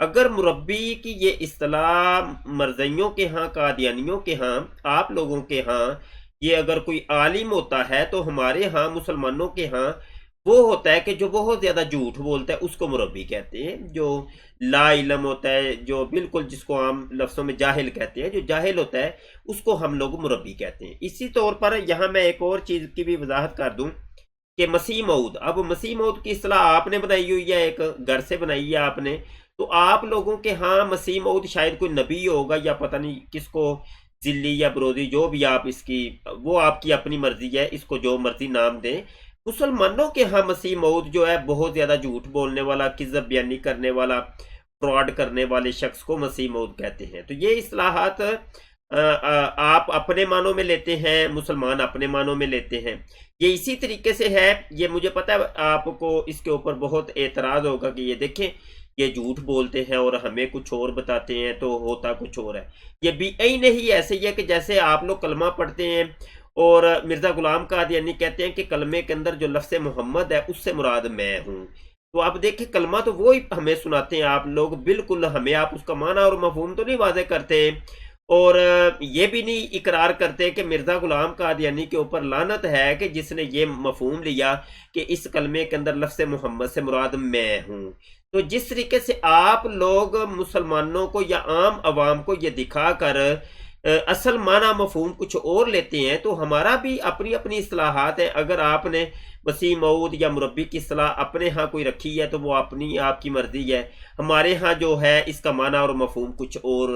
اگر مربی کی یہ اصطلاح مرزائیوں کے ہاں، قادیانیوں کے ہاں، آپ لوگوں کے ہاں یہ اگر کوئی عالم ہوتا ہے، تو ہمارے ہاں مسلمانوں کے ہاں وہ ہوتا ہے کہ جو بہت زیادہ جھوٹ بولتا ہے اس کو مربی کہتے ہیں، جو لا علم ہوتا ہے، جو بالکل جس کو عام لفظوں میں جاہل کہتے ہیں، جو جاہل ہوتا ہے اس کو ہم لوگ مربی کہتے ہیں۔ اسی طور پر یہاں میں ایک اور چیز کی بھی وضاحت کر دوں کہ مسیح موعود، اب مسیح موعود کی اصطلاح آپ نے بنائی ہوئی ہے، ایک گھر سے بنائی ہے آپ نے، تو آپ لوگوں کے ہاں مسیح موعود شاید کوئی نبی ہوگا یا پتہ نہیں کس کو، ذلی یا برودی، جو بھی آپ اس کی، وہ آپ کی اپنی مرضی ہے، اس کو جو مرضی نام دیں۔ مسلمانوں کے ہاں مسیح موعود جو ہے بہت زیادہ جھوٹ بولنے والا، کذب بیانی کرنے والا، فراڈ کرنے والے شخص کو مسیح موعود کہتے ہیں۔ تو یہ اصطلاحات آپ اپنے معنوں میں لیتے ہیں، مسلمان اپنے معنوں میں لیتے ہیں۔ یہ اسی طریقے سے ہے، یہ مجھے پتا ہے آپ کو اس کے اوپر بہت اعتراض ہوگا کہ یہ دیکھیں یہ جھوٹ بولتے ہیں اور ہمیں کچھ اور بتاتے ہیں تو ہوتا کچھ اور ہے۔ یہ بھی نہیں، ایسے ہی ہے کہ جیسے آپ لوگ کلمہ پڑھتے ہیں اور مرزا غلام قادیانی کہتے ہیں کہ کلمے کے اندر جو لفظ محمد ہے اس سے مراد میں ہوں، تو آپ دیکھیں کلمہ تو وہی ہمیں سناتے ہیں آپ لوگ، بالکل ہمیں آپ اس کا معنی اور مفہوم تو نہیں واضح کرتے، اور یہ بھی نہیں اقرار کرتے کہ مرزا غلام قادیانی کے اوپر لعنت ہے کہ جس نے یہ مفہوم لیا کہ اس کلمے کے اندر لفظ محمد سے مراد میں ہوں۔ تو جس طریقے سے آپ لوگ مسلمانوں کو یا عام عوام کو یہ دکھا کر اصل معنی مفہوم کچھ اور لیتے ہیں، تو ہمارا بھی اپنی اپنی اصطلاحات ہیں۔ اگر آپ نے مسیح موعود یا مربی کی اصطلاح اپنے ہاں کوئی رکھی ہے تو وہ اپنی آپ کی مرضی ہے، ہمارے ہاں جو ہے اس کا معنی اور مفہوم کچھ اور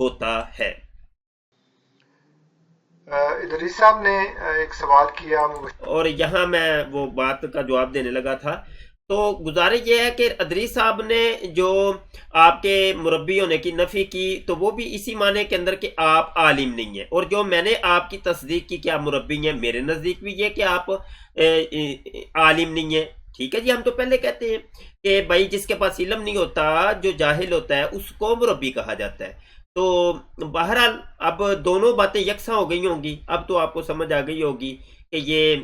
ہوتا ہے۔ ادریس صاحب نے ایک سوال کیا، اور یہاں میں وہ بات کا جواب دینے لگا تھا، تو گزارش یہ ہے کہ ادریس صاحب نے جو آپ کے مربی ہونے کی نفی کی تو وہ بھی اسی معنی کے اندر کہ آپ عالم نہیں ہیں، اور جو میں نے آپ کی تصدیق کی کہ آپ مربی ہیں، میرے نزدیک بھی یہ کہ آپ عالم نہیں ہیں۔ ٹھیک ہے جی، ہم تو پہلے کہتے ہیں کہ بھائی جس کے پاس علم نہیں ہوتا، جو جاہل ہوتا ہے، اس کو مربی کہا جاتا ہے۔ تو بہرحال اب دونوں باتیں یکساں ہو گئی ہوں گی، اب تو آپ کو سمجھ آ گئی ہوگی کہ یہ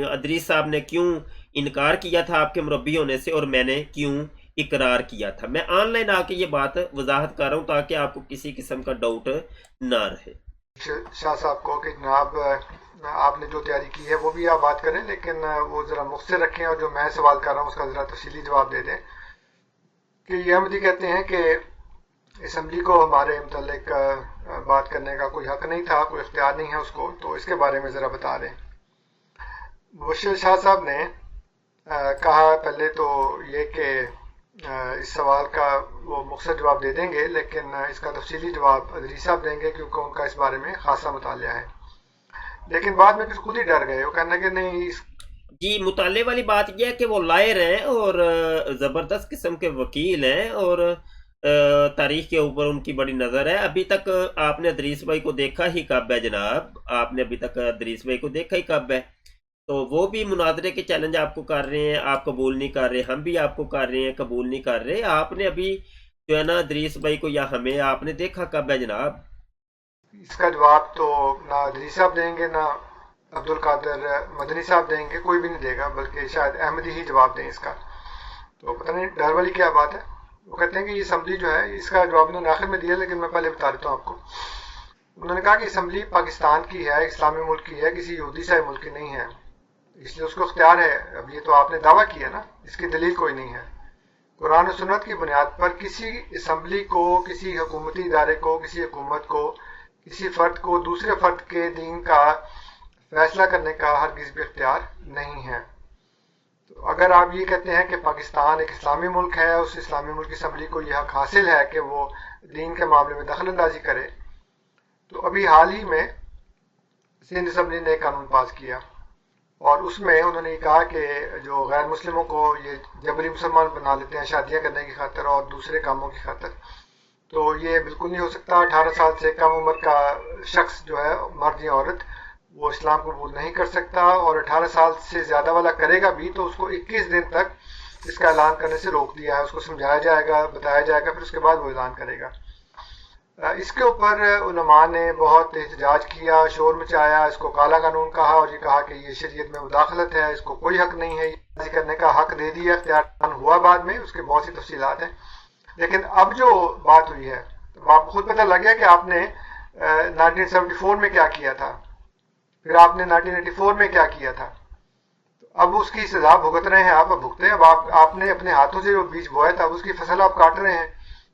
ادریس صاحب نے کیوں انکار کیا تھا آپ کے مربی ہونے سے اور میں نے کیوں اقرار کیا تھا۔ میں آن لائن آ کے یہ بات وضاحت کر رہا ہوں تاکہ آپ کو کسی قسم کا ڈاؤٹ نہ رہے۔ شاہ صاحب کو کہ جناب آپ نے جو تیاری کی ہے وہ بھی آپ بات کریں، لیکن وہ ذرا مختصر رکھیں، اور جو میں سوال کر رہا ہوں اس کا ذرا تفصیلی جواب دے دیں۔ کہ یہ احمدی کہتے ہیں کہ اسمبلی کو ہمارے متعلق بات کرنے کا کوئی حق نہیں تھا، کوئی اختیار نہیں ہے اس کو، تو اس کے بارے میں ذرا بتا دیں۔ مبشر شاہ صاحب نے کہا پہلے تو یہ کہ اس سوال کا وہ مختصر جواب دے دیں گے، لیکن اس کا تفصیلی جواب ادریس صاحب دیں گے کیونکہ ان کا اس بارے میں خاصا مطالعہ ہے، لیکن بعد میں پھر خود ہی ڈر گئے، وہ کہنے کہ نہیں۔ جی، مطالعے والی بات یہ ہے کہ وہ لائر ہیں اور زبردست قسم کے وکیل ہیں، اور تاریخ کے اوپر ان کی بڑی نظر ہے۔ ابھی تک آپ نے ادریس بھائی کو دیکھا ہی کب ہے جناب، آپ نے ابھی تک ادریس بھائی کو دیکھا ہی کب ہے؟ تو وہ بھی مناظرے کے چیلنج آپ کو کر رہے ہیں، آپ قبول نہیں کر رہے، ہم بھی آپ کو کر رہے ہیں، قبول نہیں کر رہے۔ آپ نے ابھی جو ہے نا ادریس بھائی کو یا ہمیں آپ نے دیکھا کب ہے جناب؟ اس کا جواب تو نہ ادریس صاحب دیں گے، نہ عبد القادر مدنی صاحب دیں گے، کوئی بھی نہیں دے گا، بلکہ شاید احمدی ہی جواب دیں اس کا۔ تو پتہ نہیں ڈر والی کیا بات ہے۔ وہ کہتے ہیں کہ یہ اسمبلی جو ہے، اس کا جواب انہوں نے آخر میں دیا، لیکن میں پہلے بتا دیتا ہوں آپ کو۔ انہوں نے کہا کہ اسمبلی پاکستان کی ہے، اسلامی ملک کی ہے، کسی یہودی سے ملک کی نہیں ہے، اس لیے اس کو اختیار ہے۔ اب یہ تو آپ نے دعویٰ کیا نا، اس کی دلیل کوئی نہیں ہے۔ قرآن و سنت کی بنیاد پر کسی اسمبلی کو، کسی حکومتی ادارے کو، کسی حکومت کو، کسی فرد کو دوسرے فرد کے دین کا فیصلہ کرنے کا ہرگز بھی اختیار نہیں ہے۔ تو اگر آپ یہ کہتے ہیں کہ پاکستان ایک اسلامی ملک ہے، اس اسلامی ملک کی اسمبلی کو یہ حق حاصل ہے کہ وہ دین کے معاملے میں دخل اندازی کرے، تو ابھی حال ہی میں سندھ اسمبلی نے ایک قانون پاس کیا، اور اس میں انہوں نے یہ کہا کہ جو غیر مسلموں کو یہ جبری مسلمان بنا لیتے ہیں شادیاں کرنے کی خاطر اور دوسرے کاموں کی خاطر، تو یہ بالکل نہیں ہو سکتا۔ 18 سال سے کم عمر کا شخص جو ہے، مرد یا عورت، وہ اسلام قبول نہیں کر سکتا، اور 18 سال سے زیادہ والا کرے گا بھی تو اس کو 21 دن تک اس کا اعلان کرنے سے روک دیا ہے۔ اس کو سمجھایا جائے گا، بتایا جائے گا، پھر اس کے بعد وہ اعلان کرے گا۔ اس کے اوپر علماء نے بہت احتجاج کیا، شور مچایا، اس کو کالا قانون کہا، اور یہ کہا کہ یہ شریعت میں مداخلت ہے، اس کو کوئی حق نہیں ہے، یہ کرنے کا حق دے دیا، اختیار ہوا بعد میں، اس کے بہت سی تفصیلات ہیں۔ لیکن اب جو بات ہوئی ہے تو آپ کو خود پتہ لگ گیا کہ آپ نے 1974 میں کیا کیا تھا، پھر آپ نے 1984 میں کیا کیا تھا. اب اس کی سزا بھگت رہے ہیں آپ، اب بھگتے ہیں. اب آپ نے اپنے ہاتھوں سے جو بیج بویا تھا اب اس کی فصل آپ کاٹ رہے ہیں،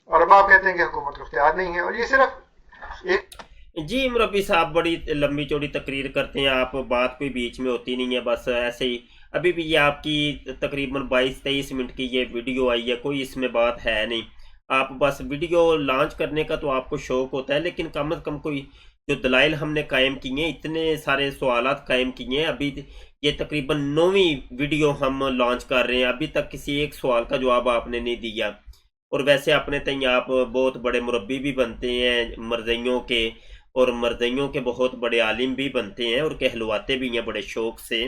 اور اب آپ کہتے ہیں کہ حکومت کو اختیار نہیں ہے. اور یہ صرف ایک جی مربی صاحب بڑی لمبی چوڑی تقریر کرتے ہیں آپ، بات کوئی بیچ میں ہوتی نہیں ہے، بس ایسے ہی. ابھی بھی یہ آپ کی تقریباً 22-23 منٹ کی یہ ویڈیو آئی ہے، کوئی اس میں بات ہے نہیں. آپ بس ویڈیو لانچ کرنے کا تو آپ کو شوق ہوتا ہے، لیکن کم از کم کوئی جو دلائل ہم نے قائم کیے ہیں، اتنے سارے سوالات قائم کیے ہیں. ابھی یہ تقریباً 9ویں ویڈیو ہم لانچ کر رہے ہیں، ابھی تک کسی ایک سوال کا جواب آپ نے نہیں دیا. اور ویسے اپنے تئیں آپ بہت بڑے مربی بھی بنتے ہیں مرزیوں کے، اور مرزیوں کے بہت بڑے عالم بھی بنتے ہیں اور کہلواتے بھی ہیں بڑے شوق سے.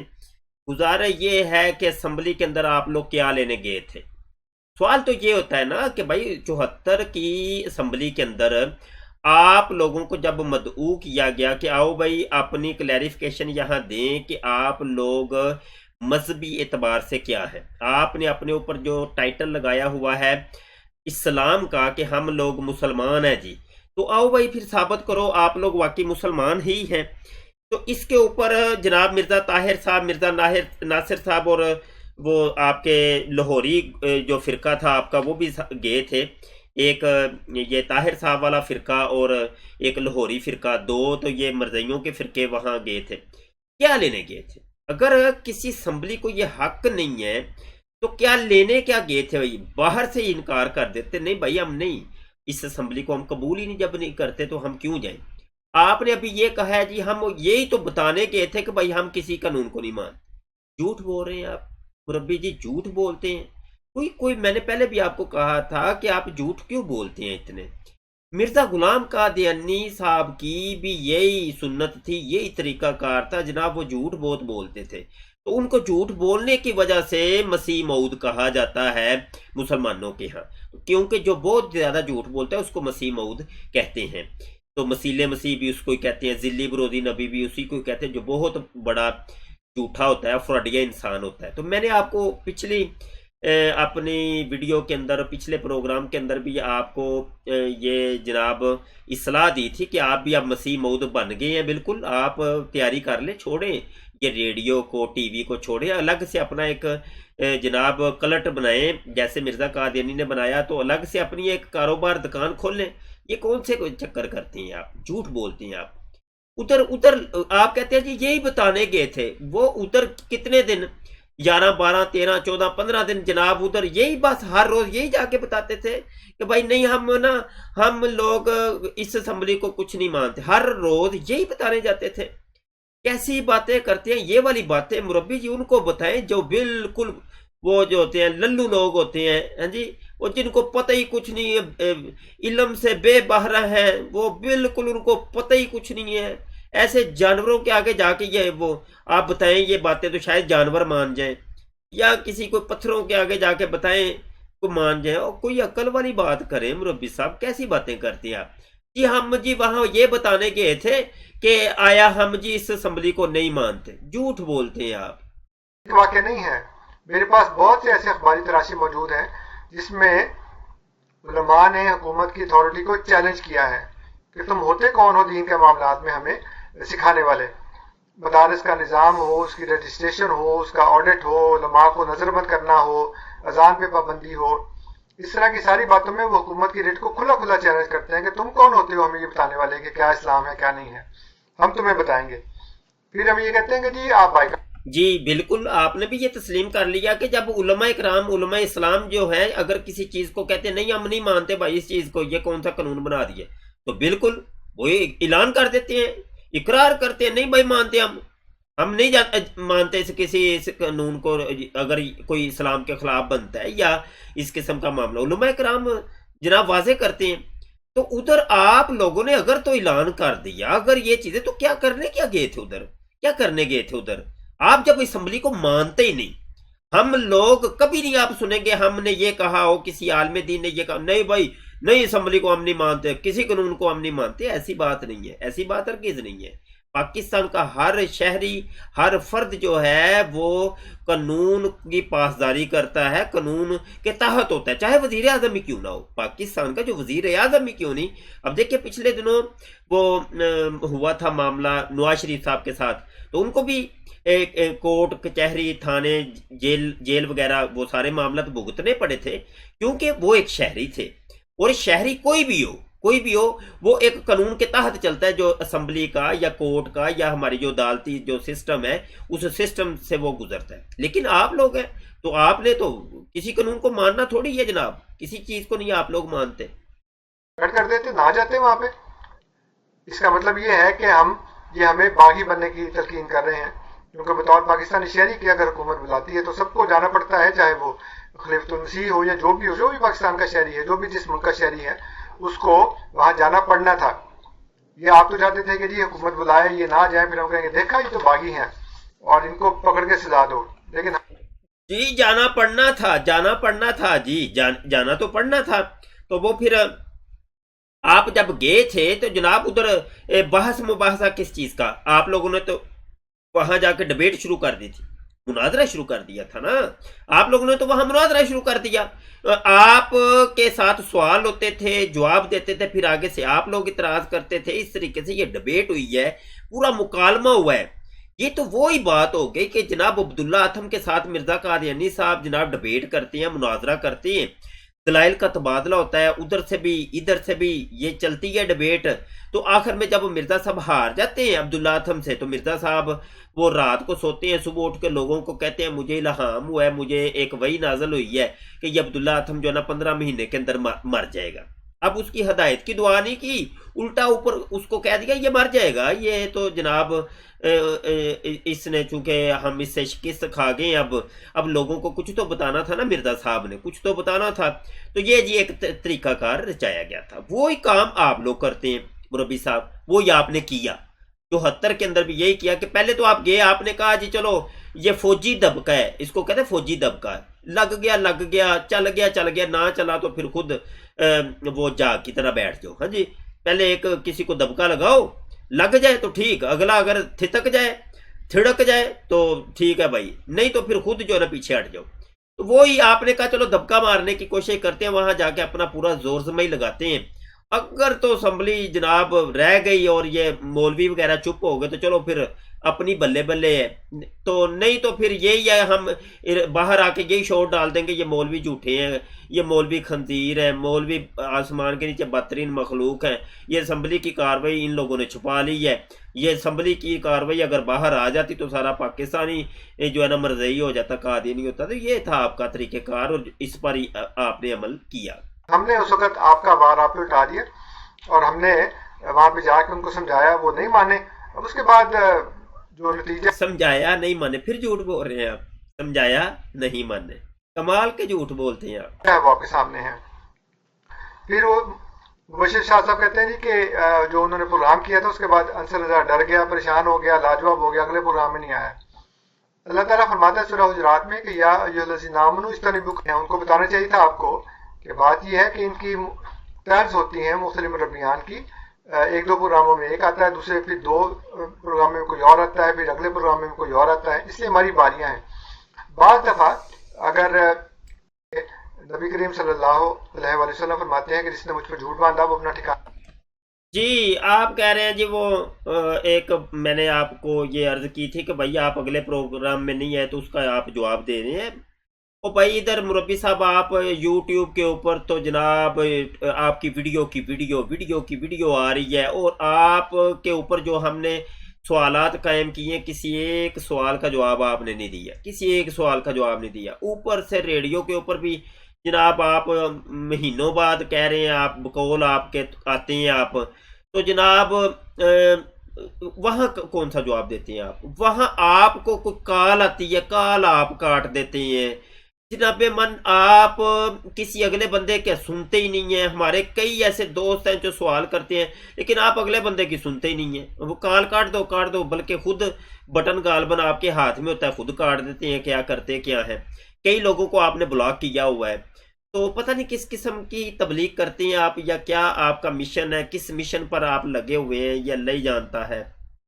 گزارا یہ ہے کہ اسمبلی کے اندر آپ لوگ کیا لینے گئے تھے؟ سوال تو یہ ہوتا ہے نا کہ بھائی 74 کی اسمبلی کے اندر آپ لوگوں کو جب مدعو کیا گیا کہ آؤ بھائی اپنی کلیریفیکیشن یہاں دیں کہ آپ لوگ مذہبی اعتبار سے کیا ہے. آپ نے اپنے اوپر جو ٹائٹل لگایا ہوا ہے اسلام کا کہ ہم لوگ مسلمان ہیں جی، تو آؤ بھائی پھر ثابت کرو آپ لوگ واقعی مسلمان ہی ہیں. تو اس کے اوپر جناب مرزا طاہر صاحب، مرزا ناصر صاحب، اور وہ آپ کے لاہوری جو فرقہ تھا آپ کا وہ بھی گئے تھے. ایک یہ طاہر صاحب والا فرقہ اور ایک لاہوری فرقہ، دو تو یہ مرزیوں کے فرقے وہاں گئے تھے. کیا لینے گئے تھے؟ اگر کسی اسمبلی کو یہ حق نہیں ہے تو کیا لینے کیا گئے تھے بھائی؟ باہر سے ہی انکار کر دیتے، نہیں بھائی ہم نہیں، اس اسمبلی کو ہم قبول ہی نہیں، جب نہیں کرتے تو ہم کیوں جائیں. آپ نے ابھی یہ کہا ہے جی ہم یہی تو بتانے گئے تھے کہ بھائی ہم کسی قانون کو نہیں مانتے. جھوٹ بول رہے ہیں آپ مربی جی، جھوٹ بولتے ہیں. کوئی میں نے پہلے بھی آپ کو کہا تھا کہ آپ جھوٹ کیوں بولتے ہیں اتنے. مرزا غلام قادیانی صاحب کی بھی یہی سنت تھی، یہی طریقہ کار تھا جناب، وہ جھوٹ بہت بولتے تھے. تو ان کو جھوٹ بولنے کی وجہ سے مسیح موعود کہا جاتا ہے مسلمانوں کے ہاں، کیونکہ جو بہت زیادہ جھوٹ بولتا ہے اس کو مسیح موعود کہتے ہیں. تو مسیل مسیح بھی اس کو ہی کہتے ہیں، ذلی برودی نبی بھی اسی کو کہتے ہیں، جو بہت بڑا جھوٹا ہوتا ہے، فراڈیا انسان ہوتا ہے. تو میں نے آپ کو پچھلی اپنی ویڈیو کے اندر، پچھلے پروگرام کے اندر بھی آپ کو یہ جناب اصلاح دی تھی کہ آپ بھی اب مسیح موعود بن گئے ہیں. بالکل آپ تیاری کر لیں، چھوڑیں یہ ریڈیو کو، ٹی وی کو چھوڑیں، الگ سے اپنا ایک جناب کلٹ بنائیں جیسے مرزا قادیانی نے بنایا، تو الگ سے اپنی ایک کاروبار دکان کھول لیں. یہ کون سے چکر کرتے ہیں آپ؟ جھوٹ بولتے ہیں آپ. ادھر آپ کہتے ہیں جی یہی بتانے گئے تھے، وہ ادھر کتنے دن، 11 12 13 14 15 دن جناب ادھر یہی بس ہر روز یہی جا کے بتاتے تھے کہ بھائی نہیں ہم لوگ اس اسمبلی کو کچھ نہیں مانتے. ہر روز یہی بتانے جاتے تھے. کیسی باتیں کرتے ہیں یہ والی باتیں مربی جی ان کو بتائیں جو بالکل وہ جو ہوتے ہیں للو لوگ ہوتے ہیں، ہاں جی، وہ جن کو پتہ ہی کچھ نہیں ہے، علم سے بے بہرہ ہیں، وہ بالکل ان کو پتہ ہی کچھ نہیں ہے. ایسے جانوروں کے آگے جا کے یہ وہ آپ بتائیں یہ باتیں تو شاید جانور مان جائیں، یا کسی کو پتھروں کے آگے جا کے بتائیں کو مان جائیں. اور کوئی عقل والی بات کریں مربی صاحب، کیسی باتیں کرتے ہیں آپ؟ جی ہم جی وہاں یہ بتانے گئے تھے کہ آیا ہم جی اس اسمبلی کو نہیں مانتے. جھوٹ بولتے ہیں آپ. واقع نہیں ہے. میرے پاس بہت سے ایسے اخباری تراشی موجود ہیں جس میں علماء نے حکومت کی اتھارٹی کو چیلنج کیا ہے کہ تم ہوتے کون ہو دین کے معاملات میں ہمیں سکھانے والے. مدارس کا نظام ہو، اس کی رجسٹریشن ہو، اس کا آڈٹ ہو، علماء کو نظر بند کرنا ہو، اذان پہ پابندی ہو، اس طرح کی ساری باتوں میں وہ حکومت کی ریٹ کو کھلا کھلا چیلنج کرتے ہیں کہ تم کون ہوتے ہو ہمیں یہ بتانے والے کہ کیا اسلام ہے کیا نہیں ہے، ہم تمہیں بتائیں گے. پھر ہم یہ کہتے ہیں کہ جی آپ بائیکاٹ. جی بالکل آپ نے بھی یہ تسلیم کر لیا کہ جب علماء اکرام، علماء اسلام جو ہے اگر کسی چیز کو کہتے ہیں نہیں ہم نہیں مانتے بھائی اس چیز کو، یہ کون سا قانون بنا دیا، تو بالکل وہ اعلان کر دیتے ہیں، اقرار کرتے ہیں نہیں بھائی مانتے، ہم نہیں مانتے کسی اس قانون کو اگر کوئی اسلام کے خلاف بنتا ہے یا اس قسم کا معاملہ. علماء اکرام جناب واضح کرتے ہیں. تو ادھر آپ لوگوں نے اگر تو اعلان کر دیا اگر یہ چیزیں، تو کیا کرنے کیا گئے تھے ادھر؟ کیا کرنے گئے تھے ادھر؟ آپ جب اسمبلی کو مانتے ہی نہیں، ہم لوگ کبھی نہیں آپ سنیں گے ہم نے یہ کہا ہو، کسی عالم دین نے یہ کہا نہیں بھائی نہیں اسمبلی کو ہم نہیں مانتے، کسی قانون کو ہم نہیں مانتے. ایسی بات نہیں ہے، ایسی بات ہرگز نہیں ہے. پاکستان کا ہر شہری، ہر فرد جو ہے وہ قانون کی پاسداری کرتا ہے، قانون کے تحت ہوتا ہے، چاہے وزیر اعظم ہی کیوں نہ ہو، پاکستان کا جو وزیر اعظم ہی کیوں نہیں۔ اب دیکھیں پچھلے دنوں وہ ہوا تھا معاملہ نواز شریف صاحب کے ساتھ، تو ان کو بھی کورٹ کچہری تھانے جیل وغیرہ وہ سارے معاملات بھگتنے پڑے تھے، کیونکہ وہ ایک شہری تھے، اور شہری کوئی بھی ہو وہ ایک قانون کے تحت چلتا ہے، جو اسمبلی کا یا کورٹ کا یا ہماری جو عدالتی جو سسٹم ہے اس سسٹم سے وہ گزرتا ہے۔ لیکن آپ لوگ ہیں تو آپ نے تو کسی قانون کو ماننا تھوڑی ہے جناب، کسی چیز کو نہیں آپ لوگ مانتے، کر دیتے نہ جاتے وہاں پہ۔ اس کا مطلب یہ ہے کہ ہمیں باغی بننے کی تلقین کر رہے ہیں، کیونکہ بطور پاکستانی شہری کی اگر حکومت بلاتی ہے تو سب کو جانا پڑتا ہے، چاہے وہ خلیفۃ المسیح ہو یا جو بھی پاکستان کا شہری ہے، جو بھی جس ملک کا شہری ہے، اس کو وہاں جانا پڑنا تھا۔ یہ آپ تو چاہتے تھے کہ جی حکومت بلائے، یہ نہ جائیں، پھر ہم کہیں گے دیکھا یہ تو باغی ہیں اور ان کو پکڑ کے سزا دو۔ لیکن جی جانا پڑنا تھا جی، جانا تو پڑنا تھا۔ تو وہ پھر آپ جب گئے تھے تو جناب ادھر بحث مباحثہ کس چیز کا؟ آپ لوگوں نے تو وہاں جا کے ڈبیٹ شروع کر دی تھی، مناظرہ شروع کر دیا تھا نا، آپ لوگوں نے تو وہاں مناظرہ شروع کر دیا، آپ کے ساتھ سوال ہوتے تھے، جواب دیتے تھے، پھر آگے سے آپ لوگ اعتراض کرتے تھے، اس طریقے سے یہ ڈبیٹ ہوئی ہے، پورا مکالمہ ہوا ہے۔ یہ تو وہی بات ہو گئی کہ جناب عبداللہ اتھم کے ساتھ مرزا قادیانی صاحب جناب ڈبیٹ کرتے ہیں، مناظرہ کرتے ہیں، دلائل کا تبادلہ ہوتا ہے، ادھر سے بھی ادھر سے بھی یہ چلتی ہے ڈبیٹ۔ تو آخر میں جب مرزا صاحب ہار جاتے ہیں عبداللہ اتھم سے، تو مرزا صاحب وہ رات کو سوتے ہیں، صبح اٹھ کے لوگوں کو کہتے ہیں مجھے الہام ہوا ہے، مجھے ایک وحی نازل ہوئی ہے کہ یہ عبداللہ اتھم جو ہے نا 15 مہینے کے اندر مر جائے گا۔ اب اس کی ہدایت کی دعا نہیں کی، الٹا اوپر اس کو کہہ دیا یہ مر جائے گا۔ یہ تو جناب اس نے چونکہ ہم اس سے شکست کھا گئے، اب لوگوں کو کچھ تو بتانا تھا نا، مرزا صاحب نے کچھ تو بتانا تھا، تو یہ جی ایک طریقہ کار رچایا گیا تھا۔ وہی کام آپ لوگ کرتے ہیں مربی صاحب، وہی آپ نے کیا، 74 کے اندر بھی یہی کیا کہ پہلے تو آپ گئے، آپ نے کہا جی چلو یہ فوجی دبکہ ہے، اس کو کہتے ہیں فوجی دبکہ، لگ گیا چل گیا، نہ چلا تو پھر خود وہ جاگ کی طرح بیٹھ جاؤ۔ ہاں جی، پہلے ایک کسی کو دبکہ لگاؤ، لگ جائے تو ٹھیک، اگلا اگر تھڑک جائے تو ٹھیک ہے بھائی، نہیں تو پھر خود جو ہے نا پیچھے ہٹ جاؤ۔ تو وہی آپ نے کہا چلو دبکہ مارنے کی کوشش کرتے ہیں، وہاں جا کے اپنا پورا زور زمائی لگاتے ہیں۔ اگر تو اسمبلی جناب رہ گئی اور یہ مولوی وغیرہ چپ ہو گئے تو چلو پھر اپنی بلے بلے ہے، تو نہیں تو پھر یہی ہے، ہم باہر آ کے یہی شور ڈال دیں گے یہ مولوی جھوٹے ہیں، یہ مولوی خنزیر ہیں، مولوی آسمان کے نیچے بدترین مخلوق ہیں، یہ اسمبلی کی کاروائی ان لوگوں نے چھپا لی ہے، یہ اسمبلی کی کاروائی اگر باہر آ جاتی تو سارا پاکستانی جو ہے نا مرزئی ہو جاتا، قادیانی ہوتا۔ تو یہ تھا آپ کا طریقہ کار اور اس پر ہی آپ نے عمل کیا۔ ہم نے اس وقت آپ کا بار آپ پہ اٹھا دیا اور ہم نے وہاں پہ جا کے ان کو سمجھایا، وہ نہیں مانے۔ اب اس کے بعد جو نتیجہ، سمجھایا نہیں مانے، پھر جھوٹ بول رہے ہیں آپ، سمجھایا نہیں مانے، کمال کے جھوٹ بولتے ہیں آپ۔ وہ آپ کے سامنے ہے۔ پھر وہ مبشر شاہ صاحب کہتے ہیں جی کہ جو انہوں نے پروگرام کیا تھا اس کے بعد انصر رضا ڈر گیا، پریشان ہو گیا، لاجواب ہو گیا، اگلے پروگرام میں نہیں آیا۔ اللہ تعالیٰ فرماتا ہے سورہ حجرات میں کہ یا ایھا الذین آمنوا اجتنبوا، ان کو بتانا چاہیے تھا آپ کو کہ بات یہ ہے کہ ان کی طرز ہوتی ہیں مختلف مربیان کی، ایک دو پروگراموں میں ایک آتا ہے، دوسرے پھر دو پروگرام میں کوئی اور آتا ہے، پھر اگلے پروگرام میں کوئی اور آتا ہے، اس لیے ہماری باریاں ہیں۔ بعض دفعہ اگر نبی کریم صلی اللہ علیہ وآلہ وسلم فرماتے ہیں کہ جس نے مجھ پر جھوٹ باندھا وہ اپنا ٹھکانہ۔ جی آپ کہہ رہے ہیں جی وہ ایک میں نے آپ کو یہ عرض کی تھی کہ بھائی آپ اگلے پروگرام میں نہیں ہے تو اس کا آپ جواب دے رہے ہیں۔ او بھائی ادھر مربی صاحب آپ یوٹیوب کے اوپر تو جناب آپ کی ویڈیو آ رہی ہے، اور آپ کے اوپر جو ہم نے سوالات قائم کیے ہیں، کسی ایک سوال کا جواب آپ نے نہیں دیا، اوپر سے ریڈیو کے اوپر بھی جناب آپ مہینوں بعد کہہ رہے ہیں، آپ بقول آپ کے آتے ہیں آپ، تو جناب وہاں کون سا جواب دیتے ہیں آپ؟ وہاں آپ کو کوئی کال آتی ہے، کال آپ کاٹ دیتے ہیں جناب من، آپ کسی اگلے بندے کے سنتے ہی نہیں ہیں۔ ہمارے کئی ایسے دوست ہیں جو سوال کرتے ہیں لیکن آپ اگلے بندے کی سنتے ہی نہیں ہیں، وہ کال کاٹ دو، بلکہ خود بٹن غالباً آپ کے ہاتھ میں ہوتا ہے، خود کاٹ دیتے ہیں، کیا کرتے کیا ہے۔ کئی لوگوں کو آپ نے بلاک کیا ہوا ہے، تو پتہ نہیں کس قسم کی تبلیغ کرتے ہیں آپ، یا کیا آپ کا مشن ہے، کس مشن پر آپ لگے ہوئے ہیں، یہ اللہ ہی جانتا ہے۔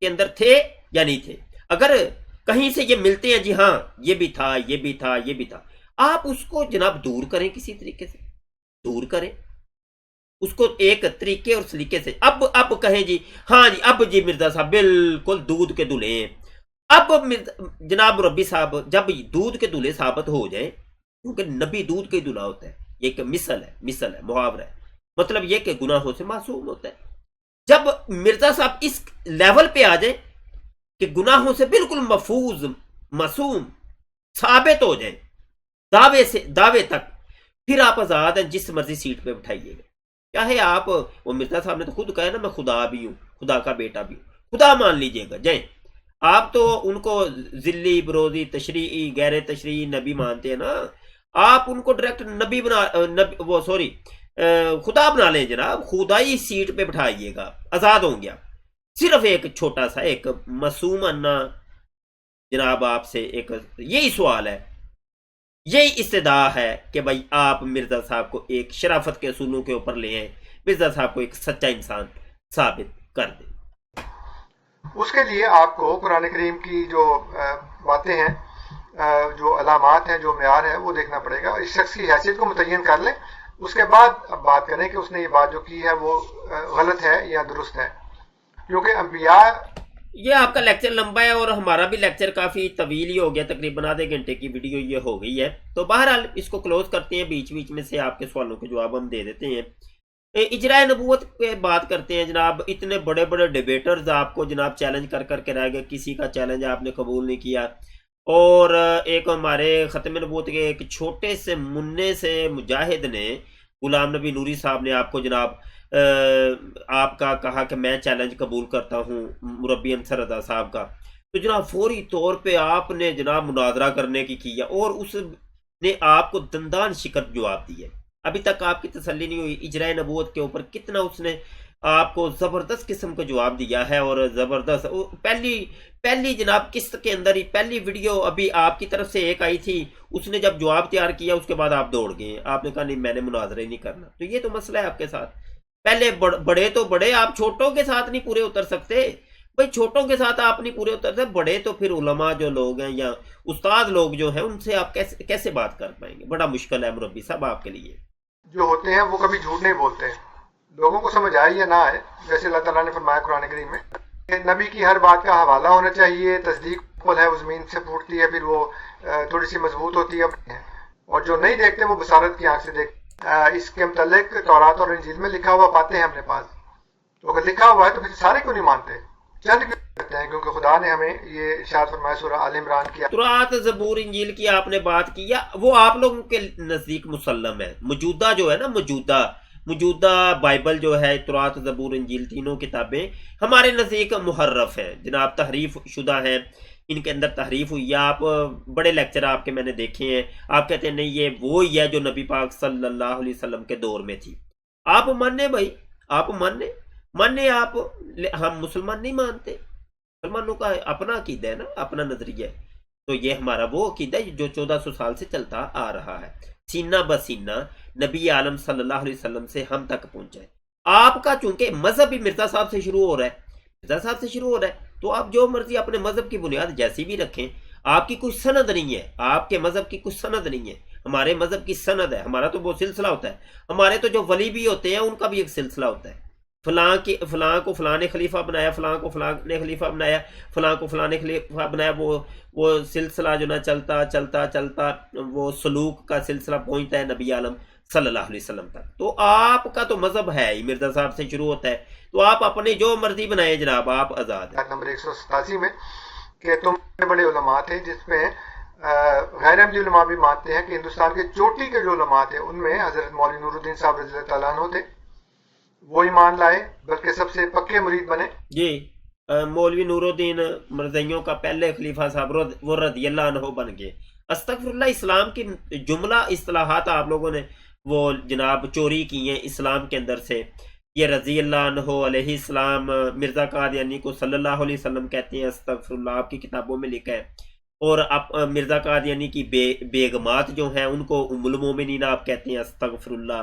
کے اندر تھے یا نہیں تھے. اگر کہیں سے یہ ملتے ہیں جی ہاں یہ بھی تھا یہ بھی تھا یہ بھی تھا، آپ اس کو جناب دور کریں، کسی طریقے سے دور کریں اس کو ایک طریقے اور سلیقے سے. اب کہیں جی ہاں جی اب جی مرزا صاحب بالکل دودھ کے دلہے ہیں. اب جناب مربی صاحب جب دودھ کے دلہے ثابت ہو جائیں، کیونکہ نبی دودھ کے دلہا ہوتا ہے، یہ ایک مثل ہے محاورہ ہے، مطلب یہ کہ گناہوں سے معصوم ہوتا ہے. جب مرزا صاحب اس لیول پہ آ جائیں کہ گناہوں سے بالکل محفوظ معصوم ثابت ہو جائیں دعوے تک، پھر آپ آزاد ہیں، جس مرضی سیٹ پہ بٹھائیے گا. چاہے آپ، وہ مرزا صاحب نے تو خود کہا ہے نا میں خدا بھی ہوں، خدا کا بیٹا بھی ہوں، خدا مان لیجئے گا جائیں. آپ تو ان کو ذلی بروزی تشریعی غیر تشریعی نبی مانتے ہیں نا، آپ ان کو ڈائریکٹ نبی خدا بنا لیں جناب، خدائی سیٹ پہ بٹھائیے گا، آزاد ہوں گے. صرف ایک چھوٹا سا ایک معصوم انا جناب آپ سے ایک یہی سوال ہے، یہی استدعا ہے کہ بھائی آپ مرزا صاحب کو ایک شرافت کے اصولوں کے اوپر لے آئیں، مرزا صاحب کو ایک سچا انسان ثابت کر دیں. اس کے لیے آپ کو قرآن کریم کی جو باتیں ہیں، جو علامات ہیں، جو معیار ہے، وہ دیکھنا پڑے گا. اس شخص کی حیثیت کو متعین کر لیں، اس کے بعد اب بات کریں کہ اس نے یہ بات جو کی ہے وہ غلط ہے یا درست ہے. کیونکہ انبیاء، یہ آپ کا لیکچر لمبا ہے اور ہمارا بھی لیکچر کافی طویل ہی ہو گیا، تقریباً آدھے گھنٹے کی ویڈیو یہ ہو گئی ہے. تو بہرحال اس کو کلوز کرتے ہیں، بیچ بیچ میں سے آپ کے سوالوں کے جواب ہم دے دیتے ہیں. اجرائے نبوت پہ بات کرتے ہیں جناب. اتنے بڑے بڑے ڈیبیٹرز آپ کو جناب چیلنج کر کے رہ گئے، کسی کا چیلنج آپ نے قبول نہیں کیا. اور ایک ہمارے ختم نبوت کے ایک چھوٹے سے منع سے مجاہد نے، غلام نبی نوری صاحب نے آپ کو جناب آپ کا کہا کہ میں چیلنج قبول کرتا ہوں مربی انصر رضا صاحب کا. تو جناب فوری طور پہ آپ نے جناب مناظرہ کرنے کی کیا اور اس نے آپ کو دندان شکن جواب دیا. ابھی تک آپ کی تسلی نہیں ہوئی اجرائے نبوت کے اوپر کتنا اس نے آپ کو زبردست قسم کا جواب دیا ہے. اور زبردست پہلی جناب قسط کے اندر ہی پہلی ویڈیو ابھی آپ کی طرف سے ایک آئی تھی، اس نے جب جواب تیار کیا اس کے بعد آپ دوڑ گئے، آپ نے کہا نہیں میں نے مناظرہ ہی نہیں کرنا. تو یہ تو مسئلہ ہے آپ کے ساتھ. پہلے بڑے تو بڑے، آپ چھوٹوں کے ساتھ نہیں پورے اتر سکتے بھائی، چھوٹوں کے ساتھ آپ نہیں پورے اتر سکتے. بڑے تو پھر علماء جو لوگ ہیں یا استاد لوگ جو ہیں ان سے آپ کیسے بات کر پائیں گے؟ بڑا مشکل ہے مربی صاحب آپ کے لیے. جو ہوتے ہیں وہ کبھی جھوٹ نہیں بولتے، لوگوں کو سمجھ آئے یا نہ آئے. جیسے اللہ تعالیٰ نے فرمایا قرآن کریم میں کہ نبی کی ہر بات کا حوالہ ہونا چاہیے. تصدیق ہے وہ زمین سے پھوٹتی ہے، پھر وہ تھوڑی سی مضبوط ہوتی ہے، اور جو نہیں دیکھتے وہ بصارت کی آنکھ سے دیکھتے. اس کے متعلق تورات اور انجیل میں لکھا ہوا پاتے ہیں اپنے پاس. تو اگر لکھا ہوا ہے تو پھر سارے کیوں نہیں مانتے، چند کیوں کرتے ہیں؟ کیونکہ خدا نے ہمیں یہ ارشاد فرمایا سورہ آل عمران کی تورات زبور انجیل کی آپ نے بات کی، وہ آپ لوگوں کے نزدیک مسلم ہے. موجودہ جو ہے نا، موجودہ بائبل جو ہے، تورات زبور انجیل تینوں کتابیں ہمارے نزدیک محرف ہیں جناب، تحریف شدہ ہیں، ان کے اندر تحریف ہوئی ہے. آپ بڑے لیکچر آپ کے میں نے دیکھے ہیں، آپ کہتے ہیں نہیں یہ وہی ہے جو نبی پاک صلی اللہ علیہ وسلم کے دور میں تھی. آپ ماننے بھائی، آپ ماننے آپ. ہم مسلمان نہیں مانتے، مسلمانوں کا اپنا عقیدہ ہے نا، اپنا نظریہ ہے. تو یہ ہمارا وہ عقیدہ ہے جو 1400 سال سے چلتا آ رہا ہے، سینہ بسینہ نبی عالم صلی اللہ علیہ وسلم سے ہم تک پہنچا ہے. آپ کا چونکہ مذہب ہی مرزا صاحب سے شروع ہو رہا ہے، تو آپ جو مرضی اپنے مذہب کی بنیاد جیسی بھی رکھیں، آپ کی کوئی سند نہیں ہے، آپ کے مذہب کی کوئی سند نہیں ہے. ہمارے مذہب کی سند ہے، ہمارا تو وہ سلسلہ ہوتا ہے. ہمارے تو جو ولی بھی ہوتے ہیں ان کا بھی ایک سلسلہ ہوتا ہے، فلاں کو فلاں نے خلیفہ بنایا، فلاں کو فلاں نے خلیفہ بنایا، فلاں کو فلاں نے خلیفہ بنایا. وہ سلسلہ جو نہ چلتا وہ سلوک کا سلسلہ پہنچتا ہے نبی عالم صلی اللہ علیہ وسلم تک. تو آپ کا تو مذہب ہے ہی مرزا صاحب سے شروع ہوتا ہے، تو آپ اپنے جو مرضی بنائے جناب، آپ آزاد ہیں. نمبر 187 میں کہ تم بڑے علماء تھے، جس میں غیر عملی علماء بھی مانتے ہیں کہ ہندوستان کے چوٹی کے جو علماء تھے ان میں حضرت مولوی نور الدین صاحب رضی اللہ تعالیٰ عنہ تھے. وہ ایمان لائے، بلکہ سب سے پکے مرید بنے. جی مولوی نور الدین مرزائیوں کا پہلے خلیفہ صاحب وہ رضی اللہ عنہ بن گئے. استغفر اللہ، اسلام کی جملہ اصطلاحات آپ لوگوں نے وہ جناب چوری کی ہیں اسلام کے اندر سے. یہ رضی اللہ عنہ علیہ السلام مرزا قادیانی کو صلی اللہ علیہ وسلم کہتے ہیں، استغفر اللہ، آپ کی کتابوں میں لکھا ہے. اور مرزا قادیانی کی بیگمات جو ہیں ان کو ام المومنین آپ کہتے ہیں، استغفر اللہ.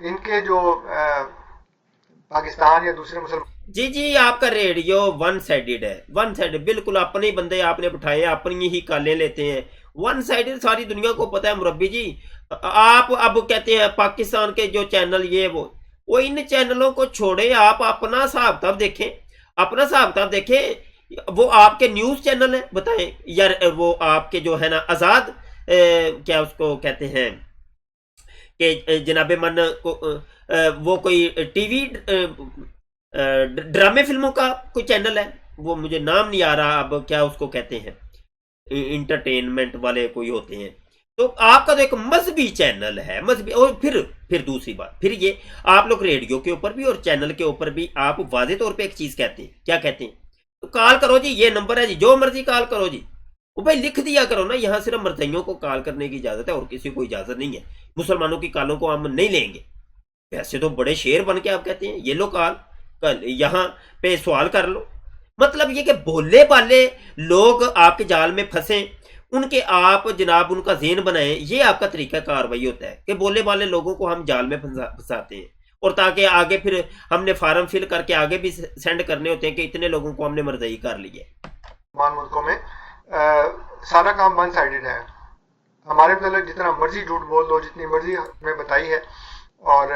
ان کے جو پاکستان یا دوسرے مسلمان جی آپ کا ریڈیو ون سائیڈڈ ہے، ون سائیڈ، بالکل اپنے بندے آپ نے بٹھائے، اپنی ہی کالیں لیتے ہیں، ون سائیڈ ساری دنیا کو پتہ ہے مربی جی۔ آپ اب کہتے ہیں پاکستان کے جو چینل یہ وہ ان چینلوں کو چھوڑیں، آپ اپنا حساب کتاب دیکھیں، اپنا حساب کتاب دیکھیں۔ وہ آپ کے نیوز چینل ہیں بتائیں، یا وہ آپ کے جو ہے نا آزاد کیا اس کو کہتے ہیں کہ جناب من وہ کوئی ٹی وی ڈرامے فلموں کا کوئی چینل ہے، وہ مجھے نام نہیں آ رہا اب، کیا اس کو کہتے ہیں، انٹرٹینمنٹ والے کوئی ہوتے ہیں۔ تو آپ کا تو ایک مذہبی چینل ہے، مذہبی، اور پھر دوسری بات، پھر یہ آپ لوگ ریڈیو کے اوپر بھی اور چینل کے اوپر بھی آپ واضح طور پہ ایک چیز کہتے ہیں، کیا کہتے ہیں؟ تو کال کرو جی، یہ نمبر ہے جی، جو مرضی کال کرو جی، وہ بھائی لکھ دیا کرو نا، یہاں صرف مرتئیوں کو کال کرنے کی اجازت ہے اور کسی کو اجازت نہیں ہے، مسلمانوں کی کالوں کو ہم نہیں لیں گے۔ ویسے تو بڑے شیر بن کے آپ کہتے ہیں یہ لو کال، یہاں پہ سوال کر لو، مطلب یہ کہ بھولے بالے لوگ آپ کے جال میں پھنسیں، ان کے آپ جناب ان کا ذہن بنائیں، یہ آپ کا طریقہ کاروائی ہوتا ہے کہ بولے والے لوگوں کو ہم جال میں پھنساتے ہیں، اور تاکہ آگے پھر ہم نے فارم فل کر کے آگے بھی سینڈ کرنے ہوتے ہیں کہ اتنے لوگوں کو ہم نے مرضی کر لی ہے۔ ملکوں میں سارا کام ون سائیڈڈ ہے، ہمارے متعلق جتنا مرضی جھوٹ بول دو، جتنی مرضی ہمیں بتائی ہے، اور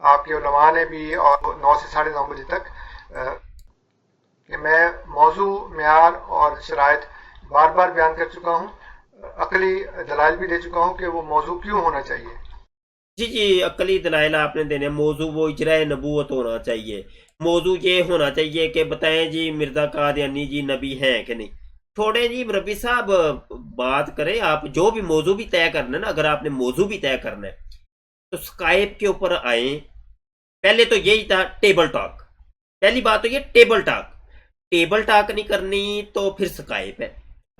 آپ کے علماء نے بھی، اور 9 سے 9:30 بجے تک کہ میں موضوع، معیار اور شرائط بار بار بیان کر چکا ہوں، عقلی دلائل بھی دے چکا ہوں کہ وہ موضوع کیوں ہونا چاہیے۔ جی عقلی دلائل آپ نے دینے، موضوع وہ اجرائے نبوت ہونا چاہیے، موضوع یہ ہونا چاہیے کہ بتائیں جی مرزا قادیانی جی نبی ہیں کہ نہیں، چھوڑیں جی ربی صاحب بات کریں، آپ جو بھی موضوع بھی طے کرنا ہے نا، اگر آپ نے موضوع بھی طے کرنا ہے تو اسکائپ کے اوپر آئیں، پہلے تو یہی تھا ٹیبل ٹاک، پہلی بات تو یہ ٹیبل ٹاک نہیں کرنی تو پھر اسکائپ ہے،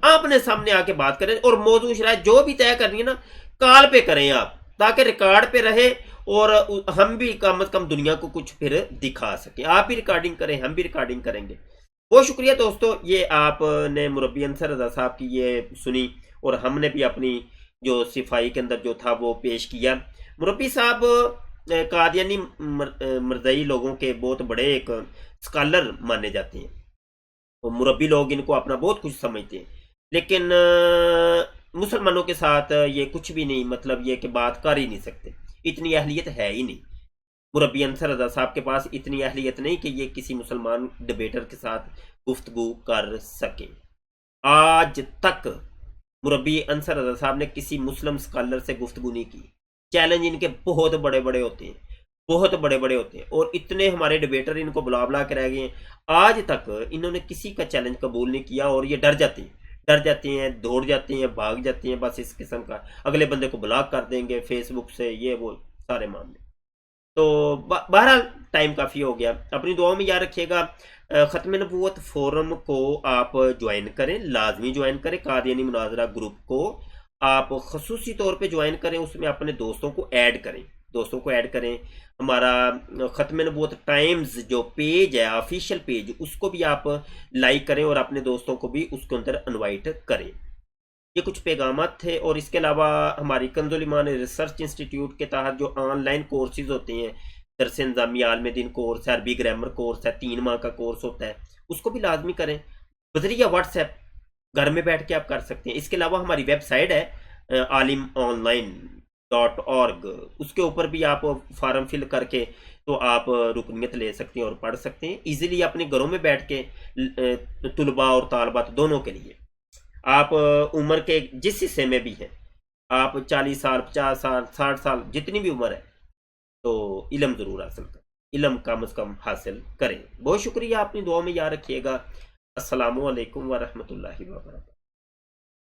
آپ نے سامنے آ کے بات کریں، اور موضوع شرائط جو بھی طے کرنی ہے نا کال پہ کریں آپ، تاکہ ریکارڈ پہ رہے اور ہم بھی کم از کم دنیا کو کچھ پھر دکھا سکیں، آپ بھی ریکارڈنگ کریں، ہم بھی ریکارڈنگ کریں گے۔ بہت شکریہ دوستو، یہ آپ نے مربی انصر رضا صاحب کی یہ سنی، اور ہم نے بھی اپنی جو صفائی کے اندر جو تھا وہ پیش کیا۔ مربی صاحب قادیانی مرزائی لوگوں کے بہت بڑے ایک اسکالر مانے جاتے ہیں، اور مربی لوگ ان کو اپنا بہت کچھ سمجھتے ہیں، لیکن مسلمانوں کے ساتھ یہ کچھ بھی نہیں، مطلب یہ کہ بات کر ہی نہیں سکتے، اتنی اہلیت ہے ہی نہیں، مربی انصر رضا صاحب کے پاس اتنی اہلیت نہیں کہ یہ کسی مسلمان ڈبیٹر کے ساتھ گفتگو کر سکیں۔ آج تک مربی انصر رضا صاحب نے کسی مسلم اسکالر سے گفتگو نہیں کی، چیلنج ان کے بہت بڑے بڑے ہوتے ہیں، بہت بڑے بڑے ہوتے ہیں، اور اتنے ہمارے ڈبیٹر ان کو بلا بلا کے رہ گئے ہیں، آج تک انہوں نے کسی کا چیلنج قبول نہیں کیا، اور یہ ڈر جاتے ہیں، دوڑ جاتے ہیں، بھاگ جاتے ہیں، بس اس قسم کا، اگلے بندے کو بلاک کر دیں گے فیس بک سے، یہ وہ سارے معاملے۔ تو بہرحال ٹائم کافی ہو گیا، اپنی دعاؤں میں یاد رکھیے گا، ختم نبوت فورم کو آپ جوائن کریں، لازمی جوائن کریں، قادیانی مناظرہ گروپ کو آپ خصوصی طور پہ جوائن کریں، اس میں اپنے دوستوں کو ایڈ کریں، ہمارا ختم نبوت ٹائمز جو پیج ہے آفیشیل پیج، اس کو بھی آپ لائک کریں اور اپنے دوستوں کو بھی اس کے اندر انوائٹ کریں۔ یہ کچھ پیغامات تھے، اور اس کے علاوہ ہماری کنز الایمان ریسرچ انسٹیٹیوٹ کے تحت جو آن لائن کورسز ہوتے ہیں، درس نظامی عالم دین کورس ہے، عربی گرامر کورس ہے، 3 ماہ کا کورس ہوتا ہے، اس کو بھی لازمی کریں، بذریعہ واٹس ایپ گھر میں بیٹھ کے آپ کر سکتے ہیں۔ اس کے علاوہ ہماری ویب سائٹ ہے عالم.online.org، اس کے اوپر بھی آپ فارم فل کر کے تو آپ رکنیت لے سکتے ہیں اور پڑھ سکتے ہیں ایزیلی اپنے گھروں میں بیٹھ کے، طلباء اور طالبات دونوں کے لیے۔ آپ عمر کے جس حصے میں بھی ہیں، آپ 40 سال 50 سال 60 سال جتنی بھی عمر ہے، تو علم ضرور حاصل کریں، علم کم از کم حاصل کریں۔ بہت شکریہ، اپنی دعاؤں میں یاد رکھیے گا۔ السلام علیکم ورحمۃ اللہ وبرکاتہ۔